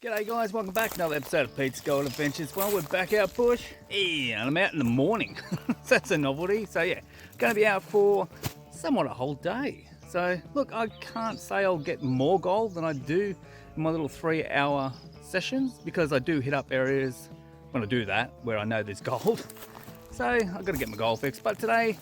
G'day guys, welcome back to another episode of Pete's Gold Adventures. Well, we're back out bush, and I'm out in the morning. That's a novelty. So yeah, going to be out for somewhat a whole day. So look, I can't say I'll get more gold than I do in my little 3-hour sessions, because I do hit up areas when I do that where I know there's gold. So I've got to get my gold fixed. But today,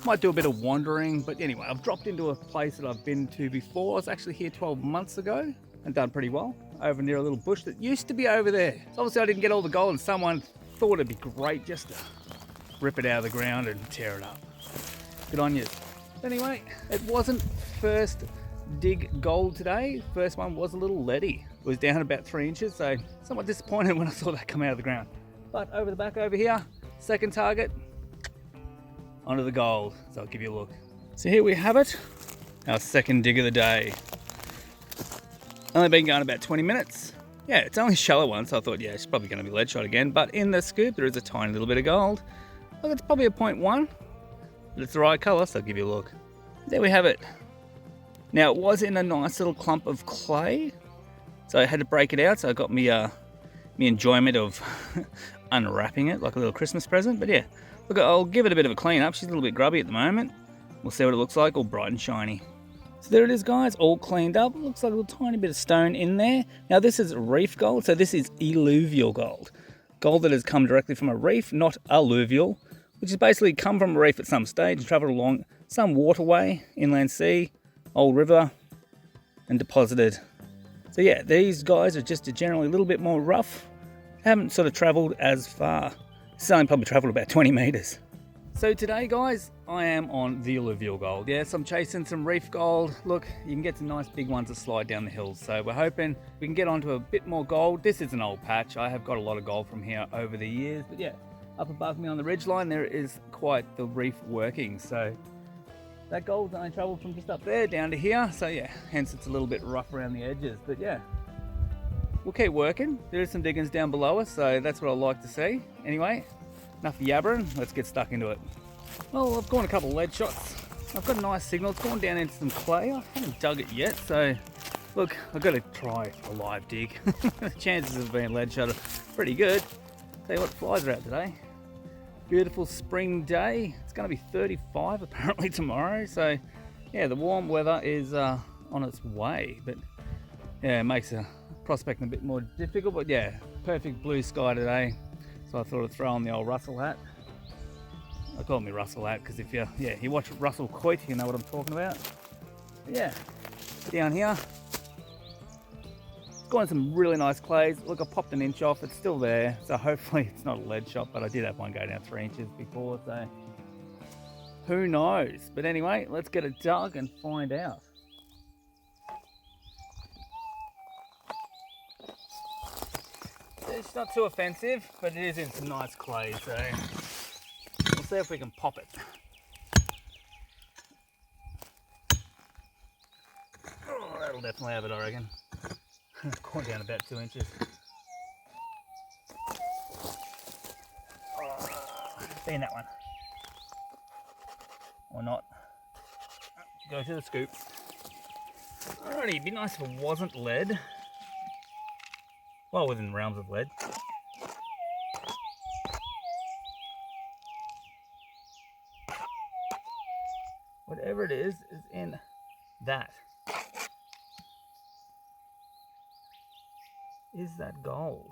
might do a bit of wandering. But anyway, I've dropped into a place that I've been to before. I was actually here 12 months ago and done pretty well over near a little bush that used to be over there. So obviously I didn't get all the gold, and someone thought it'd be great just to rip it out of the ground and tear it up. Good on you. Anyway, it wasn't first dig gold today. First one was a little leady. It was down about 3 inches, so somewhat disappointed when I saw that come out of the ground. But over the back over here, second target, onto the gold. So I'll give you a look. So here we have it, our second dig of the day. Only been going about 20 minutes. Yeah, it's only a shallow one, so I thought, yeah, it's probably going to be lead shot again. But in the scoop, there is a tiny little bit of gold. Look, it's probably a 0.1, but it's the right colour, so I'll give you a look. There we have it. Now, it was in a nice little clump of clay, so I had to break it out, so I got me enjoyment of unwrapping it like a little Christmas present. But yeah, look, I'll give it a bit of a clean up. She's a little bit grubby at the moment. We'll see what it looks like, all bright and shiny. So there it is, guys, all cleaned up. It looks like a little tiny bit of stone in there. Now this is reef gold, so this is alluvial gold. Gold that has come directly from a reef, not alluvial, which has basically come from a reef at some stage and travelled along some waterway, inland sea, old river, and deposited. So yeah, these guys are just generally a little bit more rough. Haven't sort of travelled as far. This has only probably travelled about 20 metres. So today, guys, I am on the alluvial gold. Yes, I'm chasing some reef gold. Look, you can get some nice big ones that slide down the hills. So we're hoping we can get onto a bit more gold. This is an old patch. I have got a lot of gold from here over the years. But yeah, up above me on the ridgeline, there is quite the reef working. So that gold's only travelled from just up there down to here. So yeah, hence it's a little bit rough around the edges. But yeah, we'll keep working. There is some diggings down below us, so that's what I like to see. Anyway, enough yabbering, let's get stuck into it. Well, I've gone a couple of lead shots. I've got a nice signal. It's gone down into some clay. I haven't dug it yet, so look, I've got to try a live dig. The chances of being lead shot are pretty good. Tell you what, flies are out today. Beautiful spring day. It's going to be 35 apparently tomorrow, so yeah, the warm weather is on its way, but yeah, it makes prospecting a bit more difficult. But yeah, perfect blue sky today. So I thought I'd throw on the old Russell hat. I call me Russell hat because if you watch Russell Coit, you know what I'm talking about. But yeah, down here, it's got some really nice clays. Look, I popped an inch off, it's still there. So hopefully it's not a lead shot, but I did have one go down 3 inches before, so who knows? But anyway, let's get it dug and find out. It's not too offensive, but it is in some nice clay, so we'll see if we can pop it. Oh, that'll definitely have it, I reckon. Gone down about 2 inches. Be in that one. Or not. Go to the scoop. Alrighty, it'd be nice if it wasn't lead. Well, within the realms of lead. Whatever it is in that. Is that gold?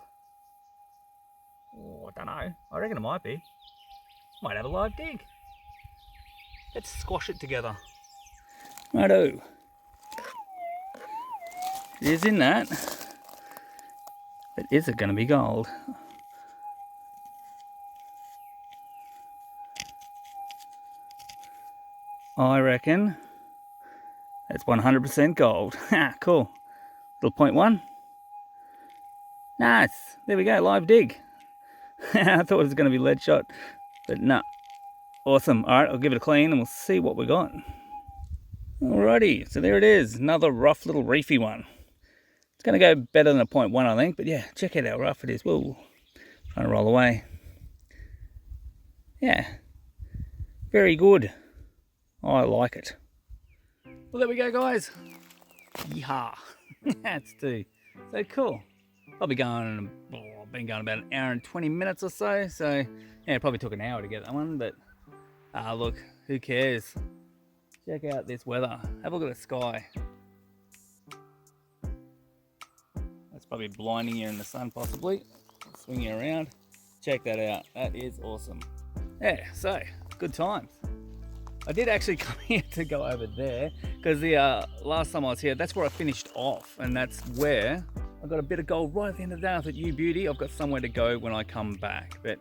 Oh, I don't know. I reckon it might be. Might have a live dig. Let's squash it together. Righto. It is in that. But is it going to be gold? I reckon it's 100% gold. Ha, cool. Little 0.1. Nice. There we go, live dig. I thought it was going to be lead shot, but no. Awesome. All right, I'll give it a clean and we'll see what we got. Alrighty, so there it is. Another rough little reefy one. It's going to go better than a 0.1, I think. But yeah, check out how rough it is. Whoa. Trying to roll away. Yeah. Very good. I like it. Well, there we go, guys. Yeehaw. That's two. So cool. I've been going about an hour and 20 minutes or so. So yeah, it probably took an hour to get that one, but look, who cares? Check out this weather. Have a look at the sky. That's probably blinding you in the sun, possibly. Swing you around. Check that out. That is awesome. Yeah, so good times. I did actually come here to go over there because the last time I was here, that's where I finished off, and that's where I got a bit of gold right at the end of the day. I thought, you beauty, I've got somewhere to go when I come back, but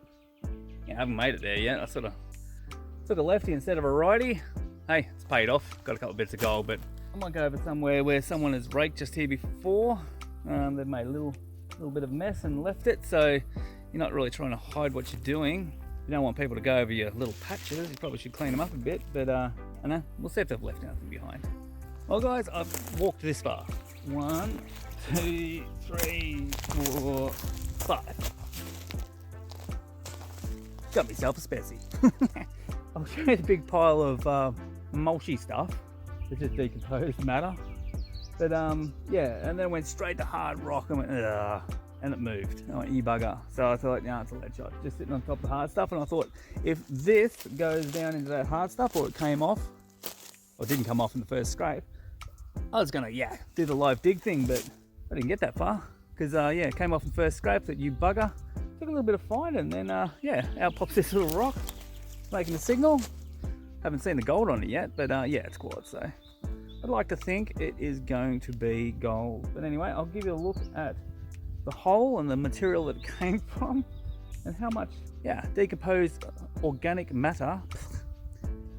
yeah, I haven't made it there yet. I sort of took a lefty instead of a righty. Hey, it's paid off. Got a couple of bits of gold, but I might go over somewhere where someone has raked just here before. They've made a little bit of mess and left it, so you're not really trying to hide what you're doing. You don't want people to go over your little patches. You probably should clean them up a bit, but I know, we'll see if they've left anything behind. Well guys, I've walked this far. 1, 2, 3, 4, 5. Got myself a specy. I'll show you the big pile of mulchy stuff. It's just decomposed matter. But yeah, and then it went straight to hard rock and went, and it moved. I went, you bugger. So I thought, no, it's a lead shot. Just sitting on top of the hard stuff. And I thought, if this goes down into that hard stuff, or it came off, or didn't come off in the first scrape, I was gonna, do the live dig thing, but I didn't get that far. Because it came off in the first scrape, that you bugger. Took a little bit of finding, and then out pops this little rock, making a signal. Haven't seen the gold on it yet, but it's quartz, so I'd like to think it is going to be gold. But anyway, I'll give you a look at the hole and the material that it came from, and how much decomposed organic matter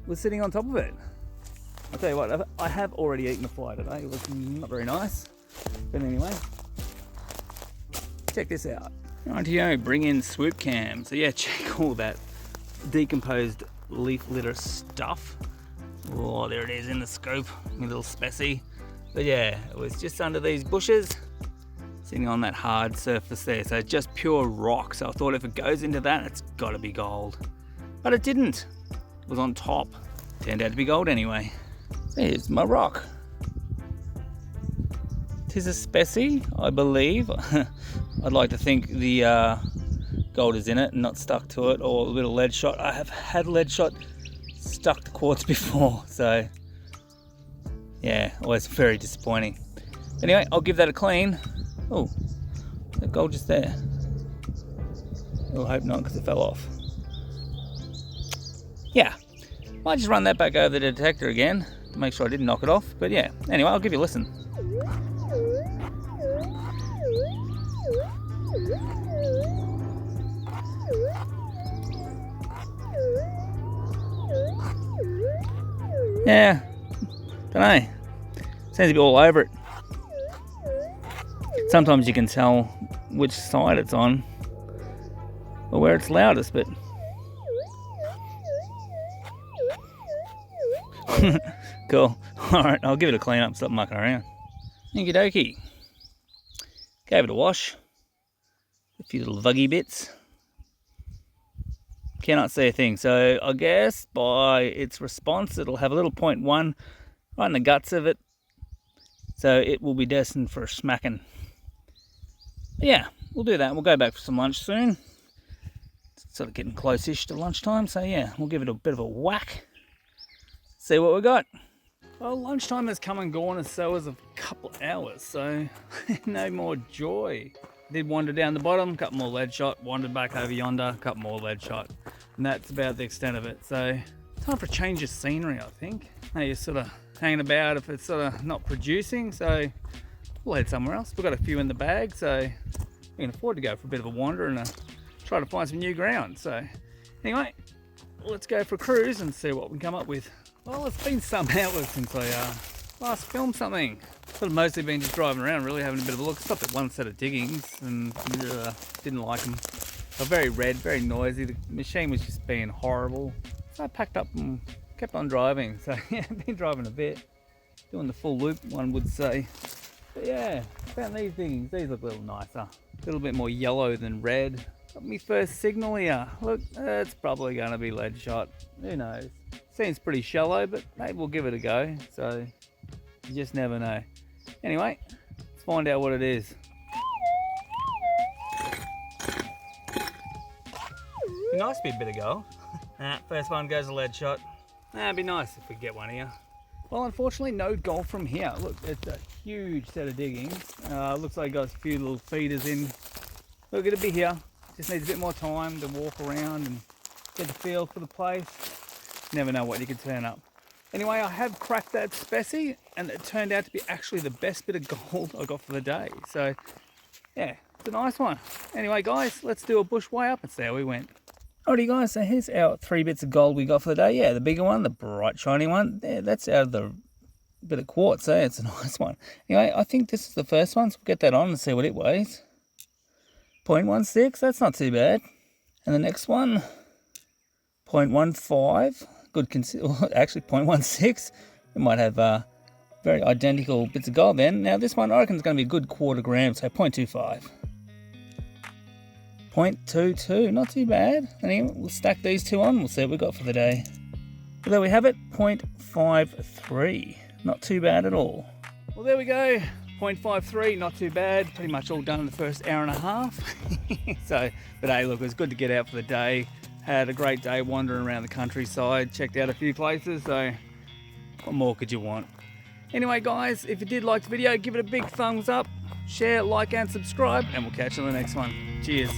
was sitting on top of it. I'll tell you what, I have already eaten a fly today. It was not very nice, but anyway, check this out. Rightio, bring in swoop cam. So yeah, check all that decomposed leaf litter stuff. Oh, there it is in the scope, my little specy. But yeah, it was just under these bushes, sitting on that hard surface there. So just pure rock. So I thought if it goes into that, it's gotta be gold. But it didn't. It was on top. Turned out to be gold anyway. There's my rock. Tis a specy, I believe. I'd like to think the gold is in it and not stuck to it, or a little lead shot. I have had lead shot stuck to quartz before, so yeah, always very disappointing. Anyway, I'll give that a clean. Oh, that gold just there. I hope not, because it fell off. Yeah, might just run that back over the detector again to make sure I didn't knock it off. But yeah, anyway, I'll give you a listen. Yeah, don't know. Seems to be all over it. Sometimes you can tell which side it's on or where it's loudest, but cool. Alright, I'll give it a clean up, stop mucking around. Okie dokie. Gave it a wash. A few little vuggy bits. Cannot see a thing, so I guess by its response it'll have a little 0.1 right in the guts of it, so it will be destined for a smacking. But yeah, we'll do that. We'll go back for some lunch soon. It's sort of getting close-ish to lunchtime, so yeah, we'll give it a bit of a whack, see what we got. Well, lunchtime has come and gone, and so has a couple of hours, so no more joy. Did wander down the bottom, couple more lead shot, wandered back over yonder, couple more lead shot, and that's about the extent of it. So time for a change of scenery, I think. Hey, you're sort of hanging about if it's sort of not producing, so we'll head somewhere else. We've got a few in the bag, so we can afford to go for a bit of a wander and try to find some new ground. So anyway, let's go for a cruise and see what we can come up with. Well, it's been some hours since I last filmed something. Sort of mostly been just driving around, really having a bit of a look. Stopped at one set of diggings and didn't like them. They were very red, very noisy. The machine was just being horrible. So I packed up and kept on driving. So yeah, I've been driving a bit, doing the full loop, one would say. But yeah, found these diggings. These look a little nicer, a little bit more yellow than red. Got me first signal here. Look, it's probably going to be lead shot. Who knows? Seems pretty shallow, but maybe we'll give it a go. So you just never know. Anyway, let's find out what it is. nice to be a bit of gold. First one goes a lead shot. It'd be nice if we get one here. Well, unfortunately, no gold from here. Look, it's a huge set of digging. Looks like it got a few little feeders in. Look, it'll be here. Just needs a bit more time to walk around and get the feel for the place. Never know what you could turn up. Anyway, I have cracked that specie, and it turned out to be actually the best bit of gold I got for the day. So, yeah, it's a nice one. Anyway, guys, let's do a bush weigh up and see how we went. Alrighty, guys, so here's our 3 bits of gold we got for the day. Yeah, the bigger one, the bright shiny one. Yeah, that's out of the bit of quartz, eh? It's a nice one. Anyway, I think this is the first one, so we'll get that on and see what it weighs. 0.16, that's not too bad. And the next one, 0.15. Good, actually 0.16. We might have very identical bits of gold then. Now this one I reckon is going to be a good 1/4 gram, so 0.25. 0.22, not too bad. Anyway, we'll stack these two on, we'll see what we got for the day. Well, there we have it, 0.53. Not too bad at all. Well, there we go, 0.53, not too bad. Pretty much all done in the first hour and a half. So, but hey, look, it was good to get out for the day. Had a great day wandering around the countryside, checked out a few places, so what more could you want? Anyway, guys, if you did like the video, give it a big thumbs up, share, like and subscribe, and we'll catch you on the next one. Cheers.